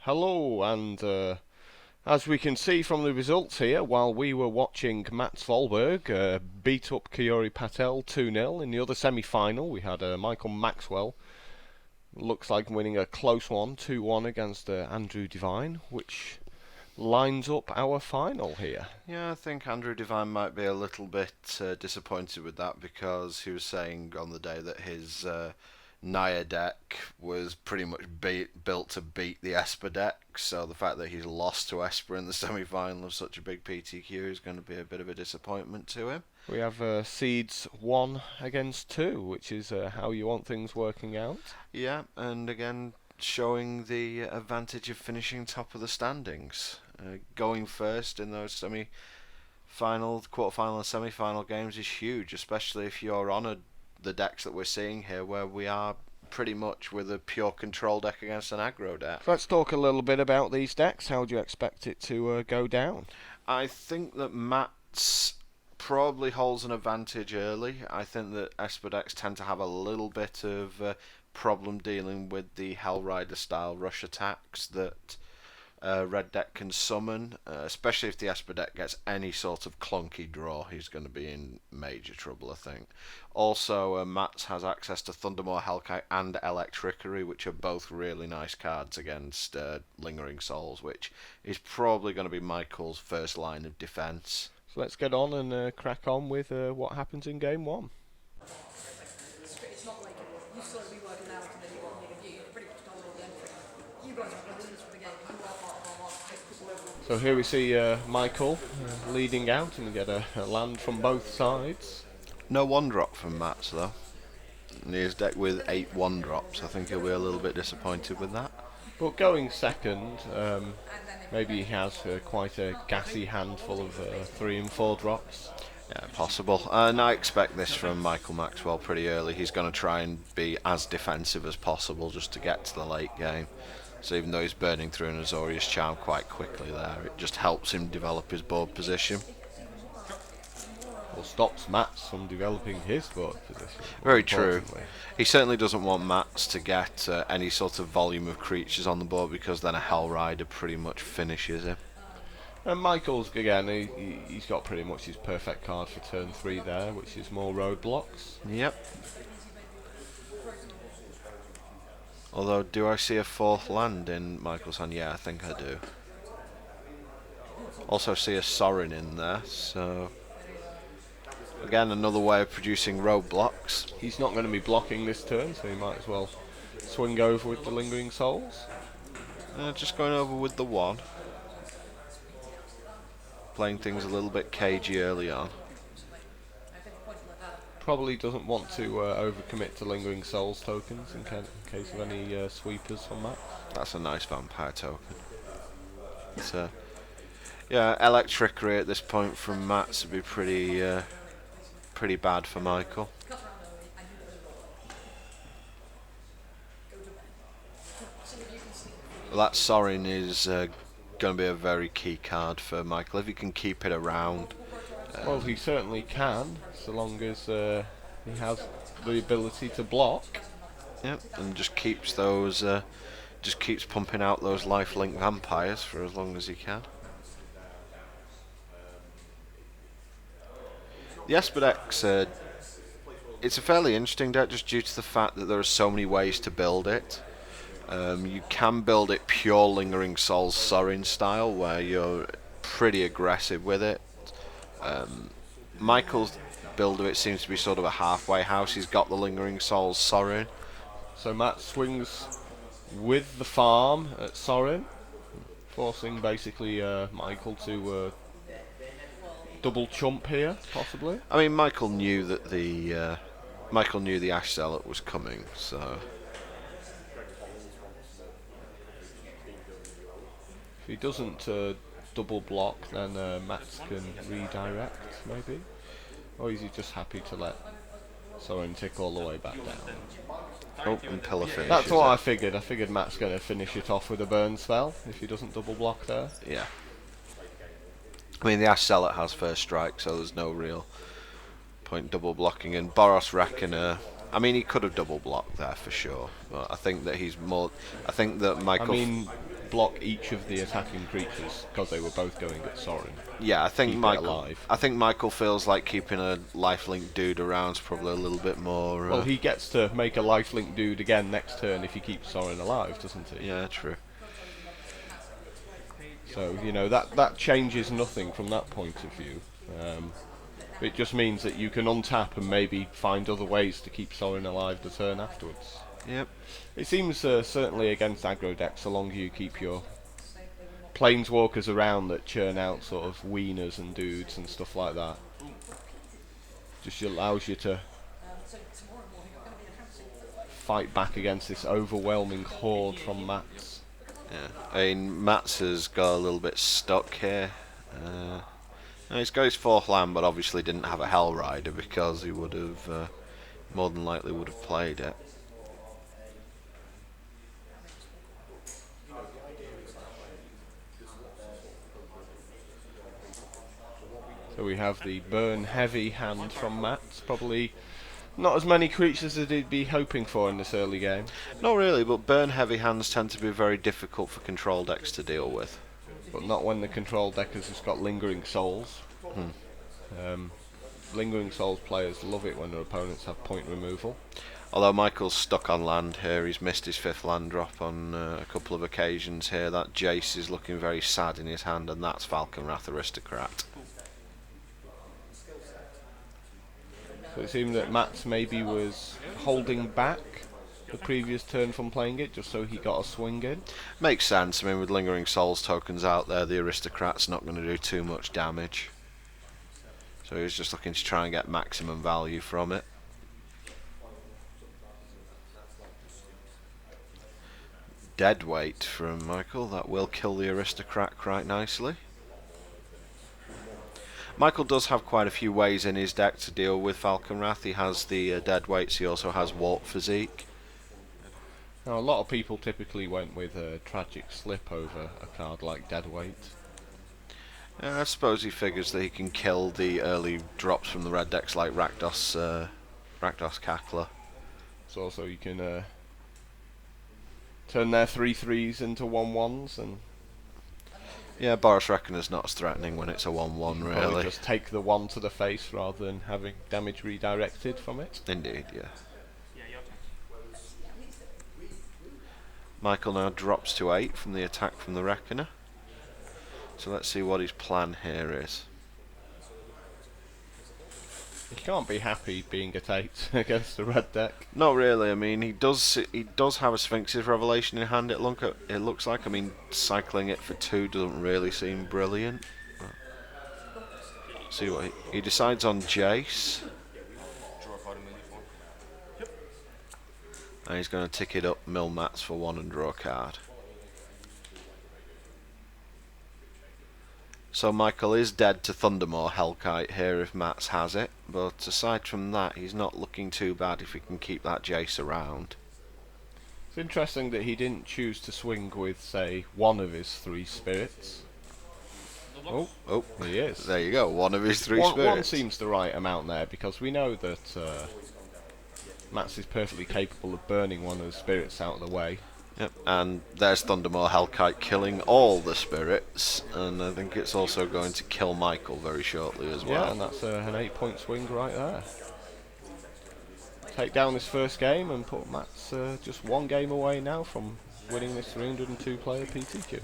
Hello, and as we can see from the results here, while we were watching Volberg beat up Kiori Patel 2-0 in the other semi-final, we had Michael Maxwell, looks like winning a close one, 2-1 against Andrew Devine, which lines up our final here. Yeah, I think Andrew Devine might be a little bit disappointed with that because he was saying on the day that his Naya deck was pretty much built to beat the Esper deck, so the fact that he's lost to Esper in the semi-final of such a big PTQ is going to be a bit of a disappointment to him. We have seeds 1 against 2, which is how you want things working out. Yeah, and again, showing the advantage of finishing top of the standings. Going first in those semi-final, quarter-final and semi-final games is huge, especially if you're on the decks that we're seeing here, where we are pretty much with a pure control deck against an aggro deck. Let's talk a little bit about these decks. How do you expect it to go down? I think that Matt's probably holds an advantage early. I think that Esper decks tend to have a little bit of problem dealing with the Hellrider style rush attacks that red deck can summon, especially if the Esper deck gets any sort of clunky draw. He's going to be in major trouble, I think. Also, Mats has access to Thundermaw, Hellkite and Electrickery, which are both really nice cards against Lingering Souls, which is probably going to be Michael's first line of defence. So let's get on and crack on with what happens in game 1. It's not like you sort of be working out and then you got a you pretty much done all the entry. You guys are going to lose for the game. You are part of our last. So here we see Michael leading out, and we get a land from both sides. No 1-drop from Mats though. And his deck with 8 1-drops. I think he'll be a little bit disappointed with that. But going second, maybe he has quite a gassy handful of 3 and 4 drops. Yeah, possible. And I expect this from Michael Maxwell pretty early. He's going to try and be as defensive as possible just to get to the late game. So even though he's burning through an Azorius Charm quite quickly there, it just helps him develop his board position. Or stops Mats from developing his board position. Very true. He certainly doesn't want Mats to get any sort of volume of creatures on the board, because then a Hellrider pretty much finishes him. And Michael's, again, he's got pretty much his perfect card for turn 3 there, which is more roadblocks. Yep. Although, do I see a 4th land in Michael's hand? Yeah, I think I do. Also see a Sorin in there, so again, another way of producing roadblocks. He's not going to be blocking this turn, so he might as well swing over with the Lingering Souls. Just going over with the 1. Playing things a little bit cagey early on. Probably doesn't want to overcommit to Lingering Souls tokens in case of any sweepers from that. That's a nice vampire token. It's, yeah, Electrickery at this point from Mats would be pretty bad for Michael. Well, that Sorin is going to be a very key card for Michael if he can keep it around. Well, he certainly can, so long as he has the ability to block. Yep, and just keeps those, just keeps pumping out those lifelink vampires for as long as he can. The Esper deck's it's a fairly interesting deck just due to the fact that there are so many ways to build it. You can build it pure Lingering Souls Sorin style, where you're pretty aggressive with it. Michael's build of it seems to be sort of a halfway house. He's got the Lingering Souls Sorin. So Matt swings with the farm at Sorin, forcing basically Michael to double chump here, possibly. I mean, Michael knew that the Ash Zealot was coming, so if he doesn't double block, then Mats can redirect, maybe. Or is he just happy to let Sorin tick all the way back down? Oh, and Pillar finishes. That's what I figured. I figured Matt's going to finish it off with a burn spell if he doesn't double block there. Yeah. I mean, the Ash Zealot has first strike, so there's no real point double blocking. And Boros Reckoner, I mean, he could have double blocked there for sure, but I think that he's more. I think that Michael. I mean, block each of the attacking creatures because they were both going at Sorin. Yeah, I think Keep it Michael. alive. I think Michael feels like keeping a lifelink dude around is probably a little bit more. Well, he gets to make a lifelink dude again next turn if he keeps Sorin alive, doesn't he? Yeah, true. So, you know, that changes nothing from that point of view. It just means that you can untap and maybe find other ways to keep Sorin alive the turn afterwards. Yep. It seems certainly against aggro decks, so long as you keep your planeswalkers around that churn out sort of wieners and dudes and stuff like that. Just allows you to fight back against this overwhelming horde from Mats. Yeah. I mean, Mats has got a little bit stuck here. He's got his 4th land, but obviously didn't have a Hell Rider because he would have more than likely would have played it. So we have the burn heavy hand from Mats. Probably not as many creatures as he'd be hoping for in this early game. Not really, but burn heavy hands tend to be very difficult for control decks to deal with. But not when the control deck has just got Lingering Souls. Lingering Souls players love it when their opponents have point removal. Although Michael's stuck on land here, he's missed his 5th land drop on a couple of occasions here. That Jace is looking very sad in his hand, and that's Falconwrath Aristocrat. So it seemed that Mats maybe was holding back the previous turn from playing it, just so he got a swing in. Makes sense. I mean, with Lingering Souls tokens out there, the Aristocrat's not going to do too much damage. So he was just looking to try and get maximum value from it. Deadweight from Michael. That will kill the Aristocrat quite nicely. Michael does have quite a few ways in his deck to deal with Falconwrath. He has the Deadweights, he also has Warp Physique. Now, a lot of people typically went with a Tragic Slip over a card like Deadweight. I suppose he figures that he can kill the early drops from the red decks like Rakdos Cackler. So also you can turn their 3/3s into 1/1s and Yeah, Boros Reckoner's not as threatening when it's a 1/1 probably really. just take the 1 to the face rather than having damage redirected from it. Indeed, yeah. Michael now drops to 8 from the attack from the Reckoner. So let's see what his plan here is. You can't be happy being at 8 against the red deck. Not really. I mean, he does have a Sphinx's Revelation in hand. It looks like. I mean, cycling it for 2 doesn't really seem brilliant. See what he decides on Jace. And he's going to tick it up, mill Mats for 1 and draw a card. So Michael is dead to Thundermaw Hellkite here if Mats has it, but aside from that, he's not looking too bad if he can keep that Jace around. It's interesting that he didn't choose to swing with, say, one of his 3 spirits. Oh, he is. There you go, one of his 3 One spirits. seems the right amount there, because we know that Mats is perfectly capable of burning one of the spirits out of the way. Yep, and there's Thundermaw Hellkite killing all the spirits, and I think it's also going to kill Michael very shortly as well. Yeah, and that's an 8-point swing right there. Take down this first game and put Mats just 1 game away now from winning this 302 player PTQ.